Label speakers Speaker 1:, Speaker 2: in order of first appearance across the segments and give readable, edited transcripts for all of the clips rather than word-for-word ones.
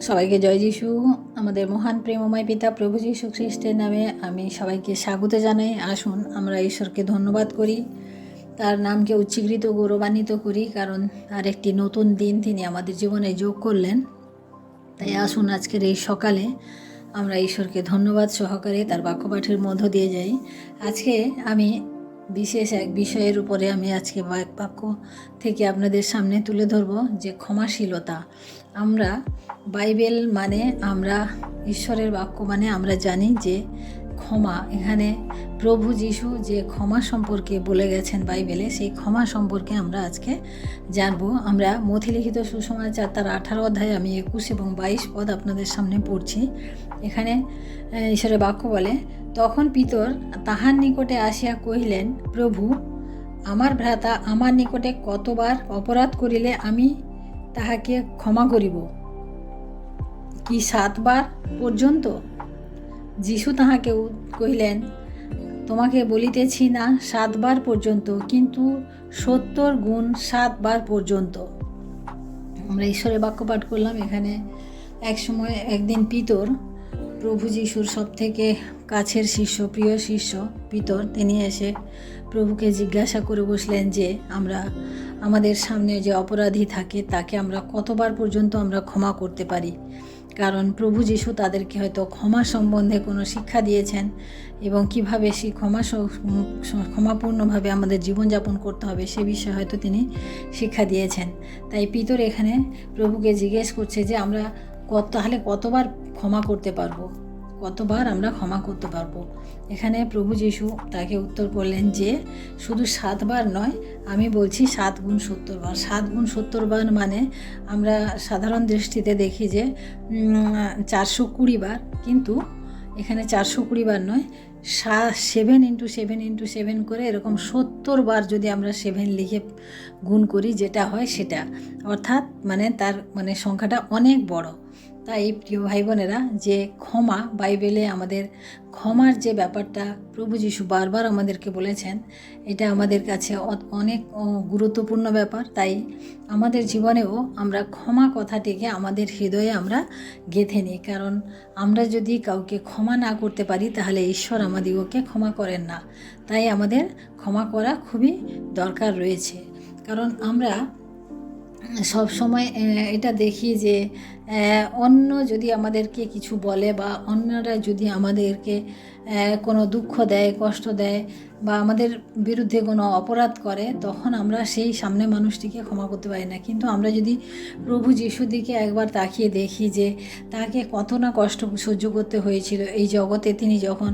Speaker 1: সবাইকে জয় যিশু। আমাদের মহান প্রেমময় পিতা প্রভু যীশু খ্রিস্টের নামে আমি সবাইকে স্বাগত জানাই। আসুন আমরা ঈশ্বরকে ধন্যবাদ করি, তার নামকে উচ্চীকৃত গৌরবান্বিত করি, কারণ তার একটি নতুন দিন তিনি আমাদের জীবনে যোগ করলেন। তাই আসুন আজকের এই সকালে আমরা ঈশ্বরকে ধন্যবাদ সহকারে তার বাক্যপাঠের মধ্য দিয়ে যাই। আজকে আমি বিশেষ এক বিষয়ের উপরে আমি আজকে বাক্য থেকে আপনাদের সামনে তুলে ধরব, যে ক্ষমাশীলতা। আমরা বাইবেল মানে আমরা ঈশ্বরের বাক্য মানে আমরা জানি যে ক্ষমা, এখানে প্রভু যীশু যে ক্ষমা সম্পর্কে বলে গেছেন বাইবেলে, সেই ক্ষমা সম্পর্কে আমরা আজকে জানবো। আমরা মথিলিখিত সুসমাচার তার 18 অধ্যায়ে আমি 21 এবং 22 পদ আপনাদের সামনে পড়ছি। এখানে ঈশ্বরের বাক্য বলে, তখন পিতর তাহার নিকটে আসিয়া কহিলেন, প্রভু, আমার ভ্রাতা আমার নিকটে কতবার অপরাধ করিলে আমি তাহাকে ক্ষমা করিব? কি 7 বার পর্যন্ত? যীশু তাহাকে কহিলেন, তোমাকে বলিতেছি না 7 বার পর্যন্ত, কিন্তু 70 গুণ 7 বার পর্যন্ত। আমরা ঈশ্বরের বাক্য পাঠ করলাম। এখানে একদিন পিতর, প্রভু যীশুর সব থেকে কাছের শিষ্য, প্রিয় শিষ্য পিতর, তিনি এসে প্রভুকে জিজ্ঞাসা করে বসলেন যে আমাদের সামনে যে অপরাধী থাকে তাকে আমরা কতবার পর্যন্ত আমরা ক্ষমা করতে পারি। কারণ প্রভু যীশু তাদেরকে হয়তো ক্ষমা সম্বন্ধে কোনো শিক্ষা দিয়েছেন, এবং কিভাবে সেই ক্ষমাপূর্ণভাবে আমাদের জীবনযাপন করতে হবে সে বিষয়ে হয়তো তিনি শিক্ষা দিয়েছেন। তাই পিতর এখানে প্রভুকে জিজ্ঞেস করছে যে আমরা তাহলে কতবার ক্ষমা করতে পারবো, কতবার আমরা ক্ষমা করতে পারবো। এখানে প্রভু যীশু তাকে উত্তর করলেন যে শুধু 7 বার নয়, আমি বলছি 7 গুণ 70 বার। 7 গুণ 70 বার মানে আমরা সাধারণ দৃষ্টিতে দেখি যে 420 বার, কিন্তু এখানে 420 বার নয়, 7 করে এরকম 70 বার যদি আমরা 7 লিখে গুণ করি, যেটা হয় সেটা, অর্থাৎ তার সংখ্যাটা অনেক বড়। তাই প্রিয় ভাই বোনেরা, যে ক্ষমা, বাইবেলে আমাদের ক্ষমার যে ব্যাপারটা প্রভু যীশু বারবার আমাদেরকে বলেছেন, এটা আমাদের কাছে অনেক গুরুত্বপূর্ণ ব্যাপার। তাই আমাদের জীবনেও আমরা ক্ষমা কথাটিকে আমাদের হৃদয়ে আমরা গেঁথে নিই, কারণ আমরা যদি কাউকে ক্ষমা না করতে পারি তাহলে ঈশ্বর আমাদিগকে ক্ষমা করেন না। তাই আমাদের ক্ষমা করা খুবই দরকার রয়েছে। কারণ আমরা সব সময় এটা দেখি যে অন্য যদি আমাদেরকে কিছু বলে, বা অন্যরা যদি আমাদেরকে কোনো দুঃখ দেয়, কষ্ট দেয়, বা আমাদের বিরুদ্ধে কোনো অপরাধ করে, তখন আমরা সেই সামনে মানুষটিকে ক্ষমা করতে পারি না। কিন্তু আমরা যদি প্রভু যীশুর দিকে একবার তাকিয়ে দেখি যে তাকে কত না কষ্ট সহ্য করতে হয়েছিল এই জগতে তিনি যখন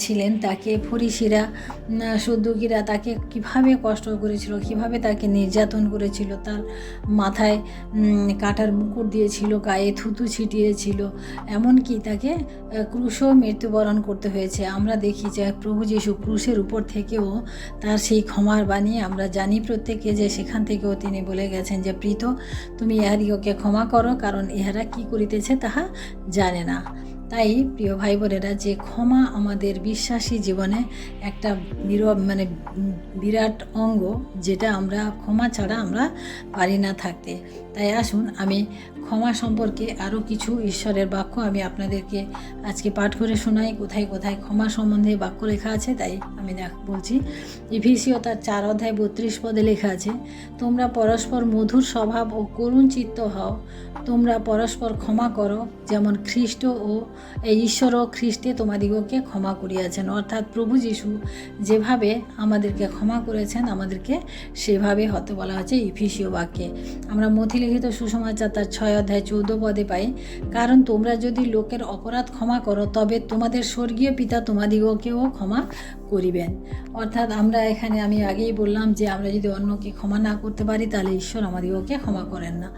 Speaker 1: ছিলেন, তাকে ফরিসিরা, সদ্দুকীরা তাকে কিভাবে কষ্ট করেছিল, কিভাবে তাকে নির্যাতন করেছিল, তার মাথায় কাঁটার মুকুট দিয়েছিল, গায়ে থুতু ছিটিয়েছিল, এমনকি তাকে ক্রুশও মৃত্যুবরণ করতে হয়েছে। আমরা দেখি যে প্রভু যীশু ক্রুশের উপর থেকেও তার সেই ক্ষমার বাণী আমরা জানি প্রত্যেকে, যে সেখান থেকেও তিনি বলে গেছেন যে প্রীত, তুমি ইহাদিগকে ক্ষমা করো, কারণ ইহারা কি করিতেছে তাহা জানে না। তাই প্রিয় ভাই বোনেরা, যে ক্ষমা আমাদের বিশ্বাসী জীবনে একটা বিরাট অঙ্গ, যেটা আমরা ক্ষমা ছাড়া আমরা পারি না থাকতে। তাই আসুন আমি ক্ষমা সম্পর্কে আরও কিছু ঈশ্বরের বাক্য আমি আপনাদেরকে আজকে পাঠ করে শোনাই। কোথায় কোথায় ক্ষমা সম্বন্ধে বাক্য লেখা আছে তাই আমি বলছি। ইফিসীয় তার 4 অধ্যায় 32 পদে লেখা আছে, তোমরা পরস্পর মধুর স্বভাব ও করুণ চিত্ত হও, তোমরা পরস্পর ক্ষমা করো, যেমন খ্রিস্ট ও ঈশ্বর ও খ্রিস্টে তোমাদিগকে ক্ষমা করিয়াছেন। অর্থাৎ প্রভু যীশু যেভাবে আমাদেরকে ক্ষমা করেছেন, আমাদেরকে সেভাবে হতে বলা হচ্ছে ইফিসীয় বাক্যে। আমরা মথিলিখিত সুসমাচার তার 6 অধ্যায় 14 পদে পাই, কারণ তোমরা যদি লোকের অপরাধ ক্ষমা করো, তবে তোমাদের স্বর্গীয় পিতা তোমাদিগকেও ক্ষমা করিবেন। অর্থাৎ আমরা এখানে, আমি আগেই বললাম যে আমরা যদি অন্যকে ক্ষমা না করতে পারি তাহলে ঈশ্বর আমাদিগকে ক্ষমা করেন না।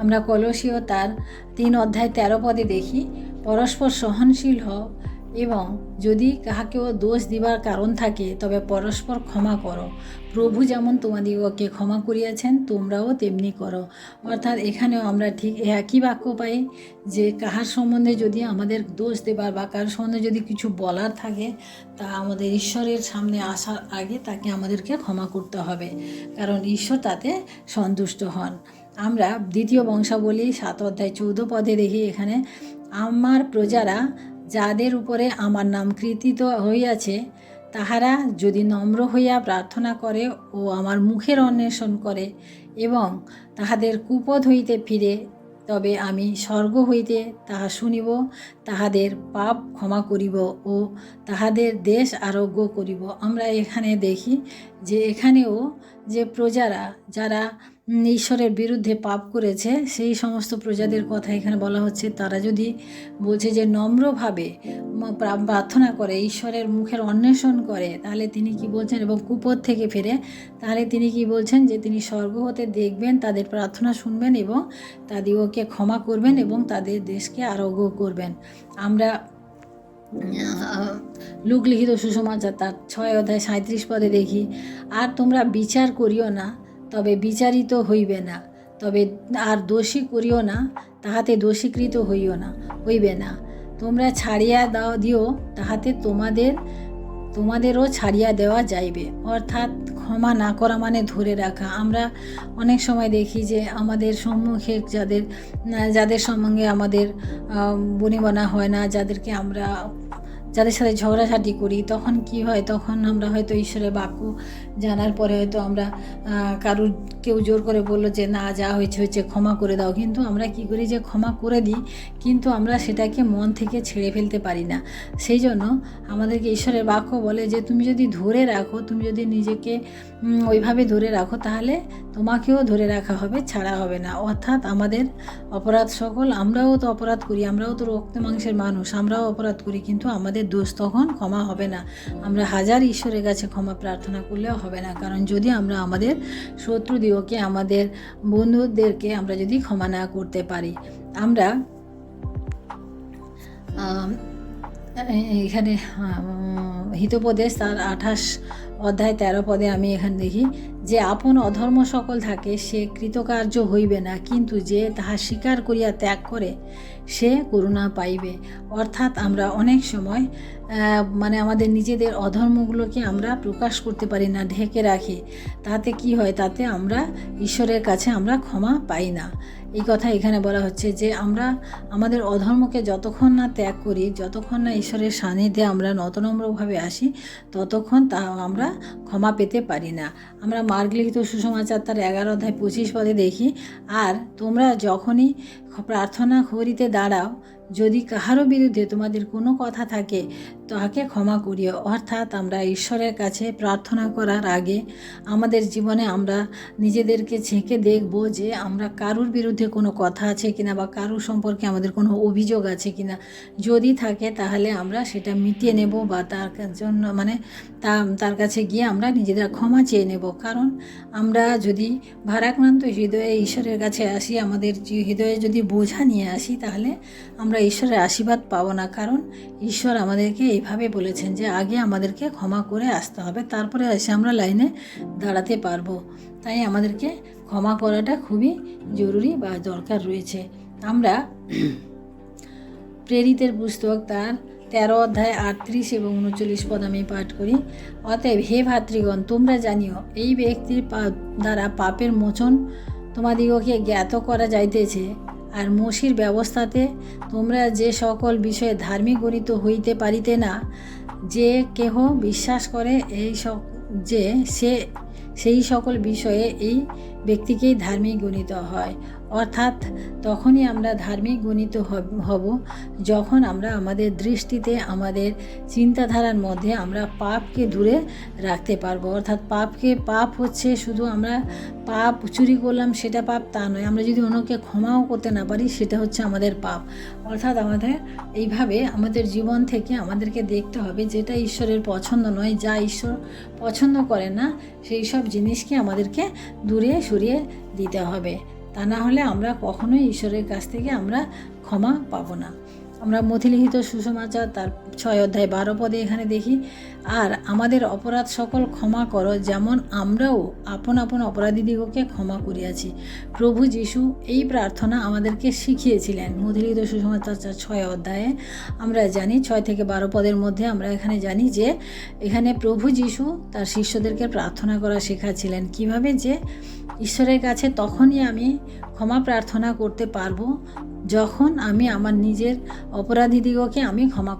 Speaker 1: আমরা কলসীয় তার 3 অধ্যায় 13 পদে দেখি, পরস্পর সহনশীল হও, এবং যদি কাহাকেও দোষ দিবার কারণ থাকে তবে পরস্পর ক্ষমা করো, প্রভু যেমন তোমাদিগকে ক্ষমা করিয়াছেন তোমরাও তেমনি করো। অর্থাৎ এখানেও আমরা ঠিক একই বাক্য পাই, যে কাহার সম্বন্ধে যদি আমাদের দোষ দেবার বা কারোর সম্বন্ধে যদি কিছু বলার থাকে, তা আমাদের ঈশ্বরের সামনে আসার আগে তাকে আমাদেরকে ক্ষমা করতে হবে, কারণ ঈশ্বর তাতে সন্তুষ্ট হন। আমরা দ্বিতীয় বংশাবলী 7 অধ্যায় 14 পদে দেখি, এখানে আমার প্রজারা যাদের উপরে আমার নাম কৃতিত হইয়াছে তাহারা যদি নম্র হইয়া প্রার্থনা করে ও আমার মুখের অন্বেষণ করে এবং তাহাদের কুপথ হইতে ফিরে, তবে আমি স্বর্গ হইতে তাহা শুনিব, তাহাদের পাপ ক্ষমা করিব ও তাহাদের দেশ আরোগ্য করিব। আমরা এখানে দেখি যে এখানেও যে প্রজারা যারা ঈশ্বরের বিরুদ্ধে পাপ করেছে সেই সমস্ত প্রজাদের কথা এখানে বলা হচ্ছে। তারা যদি বলছে যে নম্রভাবে প্রার্থনা করে, ঈশ্বরের মুখের অন্বেষণ করে, তাহলে তিনি কি বলছেন, এবং কুপথ থেকে ফেরে, তাহলে তিনি কি বলছেন যে তিনি স্বর্গ হতে দেখবেন, তাদের প্রার্থনা শুনবেন এবং তাদেরকে ক্ষমা করবেন এবং তাদের দেশকে আরোগ্য করবেন। আমরা লূক লিখিত সুসমাচার তার 6 অধ্যায় 37 পদে দেখি, আর তোমরা বিচার করিও না, তবে বিচারিত হইবে না, তবে আর দোষী করিও না, তাহাতে দোষীকৃত হইবে না। তোমরা ছাড়িয়া দিও, তাহাতে তোমাদেরও ছাড়িয়া দেওয়া যাইবে। অর্থাৎ ক্ষমা না করা মানে ধরে রাখা। আমরা অনেক সময় দেখি যে আমাদের সম্মুখে যাদের সঙ্গে আমাদের বনিবনা হয় না, যাদের সাথে ঝগড়াঝাটি করি, তখন কি হয়, তখন আমরা হয়তো ঈশ্বরের বাক্য জানার পরে হয়তো আমরা কেউ জোর করে বললো যে না, যা হয়েছে ক্ষমা করে দাও, কিন্তু আমরা কি করি যে ক্ষমা করে দিই, কিন্তু আমরা সেটাকে মন থেকে ছেড়ে ফেলতে পারি না। সেই জন্য আমাদেরকে ঈশ্বরের বাক্য বলে যে তুমি যদি ধরে রাখো, তুমি যদি নিজেকে ওইভাবে ধরে রাখো, তাহলে তোমাকেও ধরে রাখা হবে, ছাড়া হবে না। অর্থাৎ আমাদের অপরাধ সকল, আমরাও তো অপরাধ করি, আমরাও তো রক্ত মাংসের মানুষ, আমরাও অপরাধ করি, কিন্তু আমাদের দোষ তখন ক্ষমা হবে না। আমরা হাজার ঈশ্বরের কাছে ক্ষমা প্রার্থনা করলেও হবে না, কারণ যদি আমরা আমাদের শত্রুদিগকে, আমাদের বন্ধুদেরকে আমরা যদি ক্ষমা না করতে পারি। আমরা এখানে হিতোপদেশ তার 28 অধ্যায় 13 পদে আমি এখানে দেখি যে আপন অধর্ম সকল থাকে সে কৃতকার্য হইবে না, কিন্তু যে তাহা স্বীকার করিয়া ত্যাগ করে সে করুণা পাইবে। অর্থাৎ আমরা অনেক সময় আমাদের নিজেদের অধর্মগুলোকে আমরা প্রকাশ করতে পারি না, ঢেকে রাখি। তাতে কি হয়, তাতে আমরা ঈশ্বরের কাছে আমরা ক্ষমা পাই না। এই কথা এখানে বলা হচ্ছে যে আমরা আমাদের অধর্মকে যতক্ষণ না ত্যাগ করি, যতক্ষণ না ঈশ্বরের সান্নিধ্যে আমরা নতনম্রভাবে আসি, ততক্ষণ তা আমরা ক্ষমা পেতে পারি না। আমরা মার্ক লিখিত সুসমাচার তার 11 অধ্যায় 25 পদে দেখি, আর তোমরা যখনই প্রার্থনা করিতে দাঁড়াও, যদি কাহারও বিরুদ্ধে তোমাদের কোনো কথা থাকে তাহাকে ক্ষমা করিও। অর্থাৎ আমরা ঈশ্বরের কাছে প্রার্থনা করার আগে আমাদের জীবনে আমরা নিজেদেরকে ছেঁকে দেখব যে আমরা কারুর বিরুদ্ধে কোনো কথা আছে কিনা, বা কারুর সম্পর্কে আমাদের কোনো অভিযোগ আছে কিনা। যদি থাকে তাহলে আমরা সেটা মিটিয়ে নেব, বা তার জন্য তার কাছে গিয়ে আমরা নিজেদের ক্ষমা চেয়ে নেব। কারণ আমরা যদি ভারাক্রান্ত হৃদয়ে ঈশ্বরের কাছে আসি, আমাদের হৃদয়ে যদি বোঝা নিয়ে আসি, তাহলে আমরা ঈশ্বরের আশীর্বাদ পাবো না। কারণ ঈশ্বর আমাদেরকে এইভাবে বলেছেন যে আগে আমাদেরকে ক্ষমা করে আসতে হবে, তারপরে এসে আমরা লাইনে দাঁড়াতে পারবো। তাই আমাদেরকে ক্ষমা করাটা খুবই জরুরি বা দরকার রয়েছে। আমরা প্রেরিতের পুস্তক তার 13 অধ্যায় 38 এবং 39 পদ আমি পাঠ করি। অতএব হে ভাতৃগণ, তোমরা জানিও এই ব্যক্তির দ্বারা পাপের মোচন তোমাদিগকে জ্ঞাত করা যাইতেছে, আর মসির ব্যবস্থাতে তোমরা যে সকল বিষয়ে ধার্মিক গণিত হইতে পারিতে না, যে কেহ বিশ্বাস করে সেই সকল বিষয়ে এই ব্যক্তিকেই ধার্মিক গণিত হয়। অর্থাৎ তখনই আমরা ধার্মিক গণিত হব যখন আমরা আমাদের দৃষ্টিতে, আমাদের চিন্তাধারার মধ্যে আমরা পাপকে দূরে রাখতে পারবো। অর্থাৎ পাপ হচ্ছে শুধু আমরা পাপ চুরি করলাম সেটা পাপ তা নয়, আমরা যদি অন্যকে ক্ষমাও করতে না পারি সেটা হচ্ছে আমাদের পাপ। অর্থাৎ আমাদের এইভাবে আমাদের জীবন থেকে আমাদেরকে দেখতে হবে যেটা ঈশ্বরের পছন্দ নয়, যা ঈশ্বর পছন্দ করে না, সেই সব জিনিসকে আমাদেরকে দূরে সরিয়ে দিতে হবে। তা না হলে আমরা কখনোই ঈশ্বরের কাছ থেকে আমরা ক্ষমা পাবো না। আমরা মথিলিখিত সুসমাচার তার 6 অধ্যায় 12 পদে এখানে দেখি, আর আমাদের অপরাধ সকল ক্ষমা করো যেমন আমরাও আপন আপন অপরাধীদিগকে ক্ষমা করিয়াছি। প্রভু যীশু এই প্রার্থনা আমাদেরকে শিখিয়েছিলেন মথিলিখিত সুসমাচার 6 অধ্যায়ে। আমরা জানি 6 থেকে 12 পদের মধ্যে আমরা এখানে জানি যে এখানে প্রভু যীশু তার শিষ্যদেরকে প্রার্থনা করা শেখাচ্ছিলেন কিভাবে যে ঈশ্বরের কাছে তখনই আমি ক্ষমা প্রার্থনা করতে পারবো যখন আমি আমার নিজের অপরাধীদিগকে আমি ক্ষমা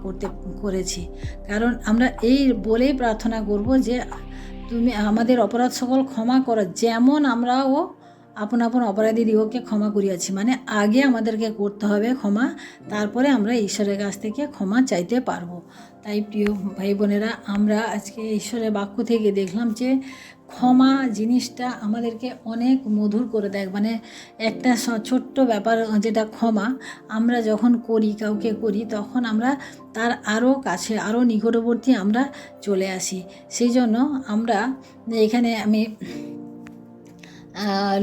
Speaker 1: করেছি। কারণ আমরা এই বলেই প্রার্থনা করব যে তুমি আমাদের অপরাধ সকল ক্ষমা করো যেমন আমরাও আপন আপন অপরাধীদিগকে ক্ষমা করিয়াছি। মানে আগে আমাদেরকে করতে হবে ক্ষমা, তারপরে আমরা ঈশ্বরের কাছ থেকে ক্ষমা চাইতে পারবো। তাই প্রিয় ভাই বোনেরা, আমরা আজকে ঈশ্বরের বাক্য থেকে দেখলাম যে ক্ষমা জিনিসটা আমাদেরকে অনেক মধুর করে দেয়। মানে একটা ছোট্ট ব্যাপার যেটা ক্ষমা, আমরা যখন করি কাউকে করি তখন আমরা তার আরও কাছে আরও নিকটবর্তী আমরা চলে আসি। সেই জন্য আমরা এখানে আমি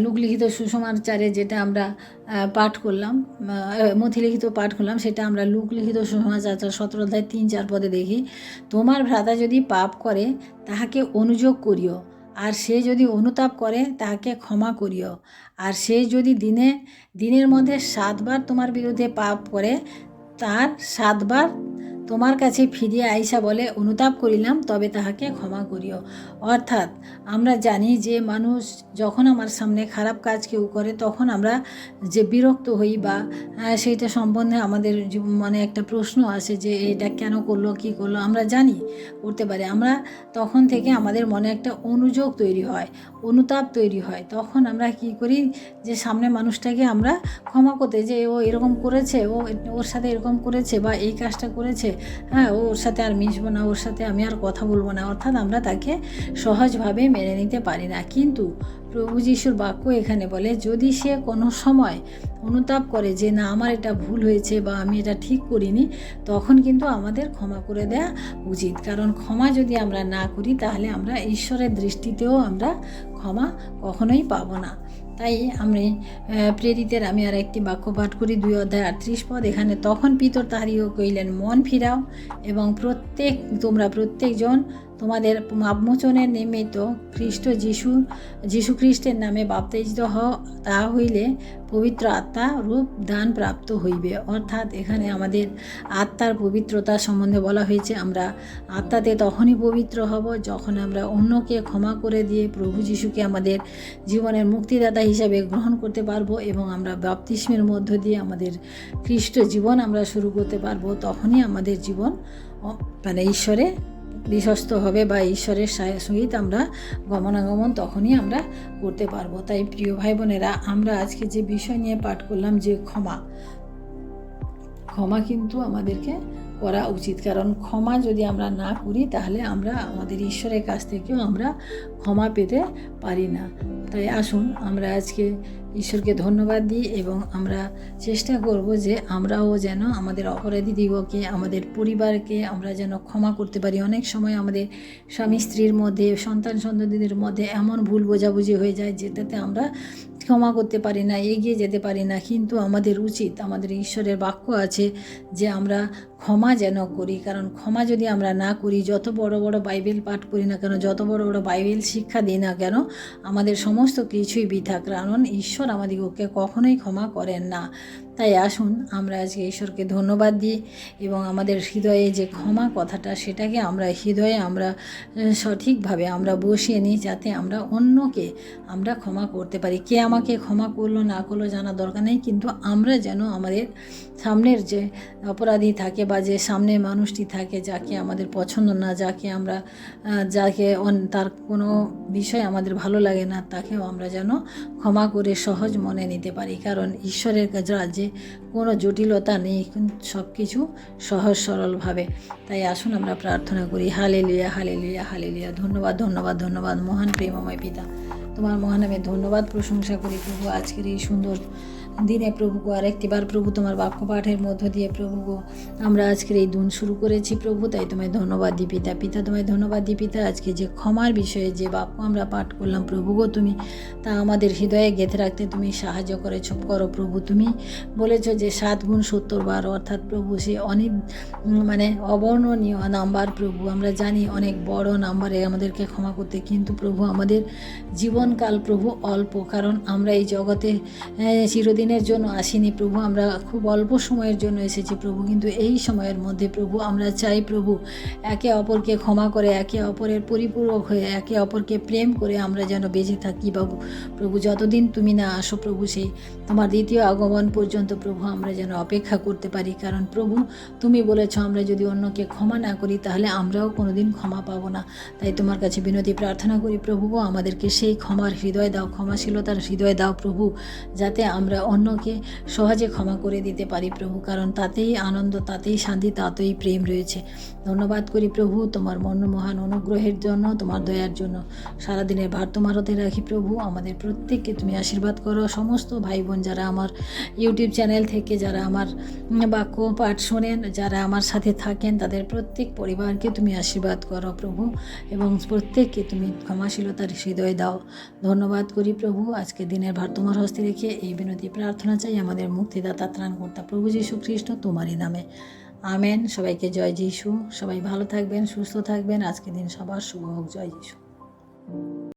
Speaker 1: লুকলিখিত সুসমাচারে যেটা আমরা পাঠ করলাম, মথিলিখিত পাঠ করলাম, সেটা আমরা লুকলিখিত সুসমাচার 17 অধ্যায় 3-4 পদে দেখি, তোমার ভ্রাতা যদি পাপ করে তাহাকে অনুযোগ করিও, আর সে যদি অনুতাপ করে তাহাকে ক্ষমা করিও। আর সে যদি দিনের মধ্যে 7 বার তোমার বিরুদ্ধে পাপ করে তার 7 বার তোমার কাছে ফিরিয়া আইসা বলে অনুতাপ করিলাম, তবে তাহাকে ক্ষমা করিও। অর্থাৎ আমরা জানি যে মানুষ যখন আমার সামনে খারাপ কাজ কেউ করে তখন আমরা যে বিরক্ত হই বা সেইটা সম্বন্ধে আমাদের মনে একটা প্রশ্ন আসে যে এটা কেন করলো, কী করলো, আমরা জানি করতে পারি। আমরা তখন থেকে আমাদের মনে একটা অনুযোগ তৈরি হয়, অনুতাপ তৈরি হয়। তখন আমরা কি করি যে সামনে মানুষটাকে আমরা ক্ষমা করতে, যে ও এরকম করেছে, ওর সাথে এরকম করেছে বা এই কাজটা করেছে, হ্যাঁ ওর সাথে আর মিশবো না, ওর সাথে আমি আর কথা বলবো না। অর্থাৎ আমরা তাকে সহজভাবে মেনে নিতে পারি না। কিন্তু প্রভু যীশুর বাক্য এখানে বলে যদি সে কোনো সময় অনুতাপ করে যে না আমার এটা ভুল হয়েছে বা আমি এটা ঠিক করিনি, তখন কিন্তু আমাদের ক্ষমা করে দেওয়া উচিত। কারণ ক্ষমা যদি আমরা না করি তাহলে আমরা ঈশ্বরের দৃষ্টিতেও আমরা ক্ষমা কখনোই পাবো না। তাই আমি প্রেরিতের আমি আর একটি বাক্য পাঠ করি 2 অধ্যায় 38 পদ। এখানে তখন পিতর তাহাদিগকে কহিলেন, মন ফিরাও এবং তোমরা প্রত্যেকজন তোমাদের পাপমোচনের নিমিত্ত যীশু খ্রিস্টের নামে বাপ্তিস্ম হও, তাহা হইলে পবিত্র আত্মা রূপ দান প্রাপ্ত হইবে। অর্থাৎ এখানে আমাদের আত্মার পবিত্রতা সম্বন্ধে বলা হয়েছে। আমরা আত্মাতে তখনই পবিত্র হব যখন আমরা অন্যকে ক্ষমা করে দিয়ে প্রভু যীশুকে আমাদের জীবনের মুক্তিদাতা হিসাবে গ্রহণ করতে পারবো এবং আমরা বাপ্তিস্মের মধ্য দিয়ে আমাদের খ্রিস্ট জীবন আমরা শুরু করতে পারবো। তখনই আমাদের জীবন মানে ঈশ্বরে বিশ্বস্ত হবে বা ঈশ্বরের সহিত আমরা গমনাগমন তখনই আমরা করতে পারবো। তাই প্রিয় ভাই বোনেরা, আমরা আজকে যে বিষয় নিয়ে পাঠ করলাম যে ক্ষমা কিন্তু আমাদেরকে করা উচিত। কারণ ক্ষমা যদি আমরা না করি তাহলে আমরা আমাদের ঈশ্বরের কাছ থেকেও আমরা ক্ষমা পেতে পারি না। তাই আসুন আমরা আজকে ঈশ্বরকে ধন্যবাদ দিই এবং আমরা চেষ্টা করব যে আমরাও যেন আমাদের অপরাধীদিগকে, আমাদের পরিবারকে আমরা যেন ক্ষমা করতে পারি। অনেক সময় আমাদের স্বামী স্ত্রীর মধ্যে, সন্তান সন্ততিদের মধ্যে এমন ভুল বোঝাবুঝি হয়ে যায় যেটাতে আমরা ক্ষমা করতে পারি না, এগিয়ে যেতে পারি না। কিন্তু আমাদের উচিত, আমাদের ঈশ্বরের বাক্য আছে যে আমরা ক্ষমা যেন করি। কারণ ক্ষমা যদি আমরা না করি, যত বড় বড় বাইবেল পাঠ করি না কেন, যত বড় বড় বাইবেল শিক্ষা দিই না কেন, আমাদের সমস্ত কিছুই বৃথা। কারণ ঈশ্বর আমাদিগকে কখনোই ক্ষমা করেন না। তাই আসুন আমরা আজকে ঈশ্বরকে ধন্যবাদ দিই এবং আমাদের হৃদয়ে যে ক্ষমা কথাটা, সেটাকে আমরা হৃদয়ে আমরা সঠিকভাবে আমরা বসিয়ে নিই, যাতে আমরা অন্যকে আমরা ক্ষমা করতে পারি। কে আমাকে ক্ষমা করলো না করলো জানার দরকার নেই, কিন্তু আমরা যেন আমাদের সামনের যে অপরাধী থাকে বা যে সামনের মানুষটি থাকে, যাকে আমাদের পছন্দ না, যাকে তার কোনো বিষয় আমাদের ভালো লাগে না, তাকেও আমরা যেন ক্ষমা করে সহজ মনে নিতে পারি। কারণ ঈশ্বরের রাজ্যে কোনো জটিলতা নেই, সব কিছু সহজ সরলভাবে। তাই আসুন আমরা প্রার্থনা করি। Hallelujah, hallelujah, hallelujah. ধন্যবাদ, ধন্যবাদ, ধন্যবাদ মহান প্রেমময় পিতা, তোমার মহান নামে ধন্যবাদ প্রশংসা করি প্রভু। আজকের এই সুন্দর দিনে প্রভু গো, আরেকটিবার প্রভু তোমার বাক্য পাঠের মধ্য দিয়ে প্রভু গো আমরা আজকের এই দিন শুরু করেছি প্রভু, তাই তোমায় ধন্যবাদ দিই পিতা। পিতা তোমায় ধন্যবাদ দিই পিতা, আজকে যে ক্ষমার বিষয়ে যে বাক্য আমরা পাঠ করলাম প্রভু গো, তুমি তা আমাদের হৃদয়ে গেঁথে রাখতে তুমি সাহায্য করো প্রভু। তুমি বলেছ যে 7 গুণ 70 বার, অর্থাৎ প্রভু সে অনেক মানে অবর্ণনীয় নাম্বার প্রভু। আমরা জানি অনেক বড় নাম্বারে আমাদেরকে ক্ষমা করতে, কিন্তু প্রভু আমাদের জীবনকাল প্রভু অল্প, কারণ আমরা এই জগতে চিরদিনের জন্য আসিনি প্রভু, আমরা খুব অল্প সময়ের জন্য এসেছি প্রভু। কিন্তু এই সময়ের মধ্যে প্রভু আমরা চাই প্রভু একে অপরকে ক্ষমা করে, একে অপরের পরিপূরক হয়ে, একে অপরকে প্রেম করে আমরা যেন বেঁচে থাকি বাবু প্রভু। যতদিন তুমি না আসো প্রভু, সেই তোমার দ্বিতীয় আগমন পর্যন্ত প্রভু আমরা যেন অপেক্ষা করতে পারি, কারণ প্রভু তুমি বলেছ আমরা যদি অন্যকে ক্ষমা না করি তাহলে আমরাও কোনোদিন ক্ষমা পাবো না। তাই তোমার কাছে বিনতি প্রার্থনা করি প্রভু গো, আমাদেরকে সেই ক্ষমার হৃদয় দাও, ক্ষমাশীলতার হৃদয় দাও প্রভু, যাতে আমরা অন্যকে সহজে ক্ষমা করে দিতে পারি প্রভু, কারণ তাতেই আনন্দ, তাতেই শান্তি, তাতেই প্রেম রয়েছে। ধন্যবাদ করি প্রভু তোমার মহান অনুগ্রহের জন্য, তোমার দয়ার জন্য। সারাদিনের ভার তোমার হাতে রাখি প্রভু, আমাদের প্রত্যেককে তুমি আশীর্বাদ করো। সমস্ত ভাই বোন যারা আমার ইউটিউব চ্যানেল থেকে যারা আমার বাক্য পাঠ শোনেন, যারা আমার সাথে থাকেন, তাদের প্রত্যেক পরিবারকে তুমি আশীর্বাদ করো প্রভু, এবং প্রত্যেককে তুমি ক্ষমাশীলতার হৃদয় দাও। ধন্যবাদ করি প্রভু, আজকে দিনের ভার তোমার হস্তে রেখে এই বিনতি প্রার্থনা চাই আমাদের মুক্তিদাতা ত্রাণকর্তা প্রভু যীশু খ্রিস্ট তোমারই নামে, আমেন। সবাইকে জয় যিশু, সবাই ভালো থাকবেন, সুস্থ থাকবেন, আজকের দিন সবার শুভ হোক। জয় যিশু।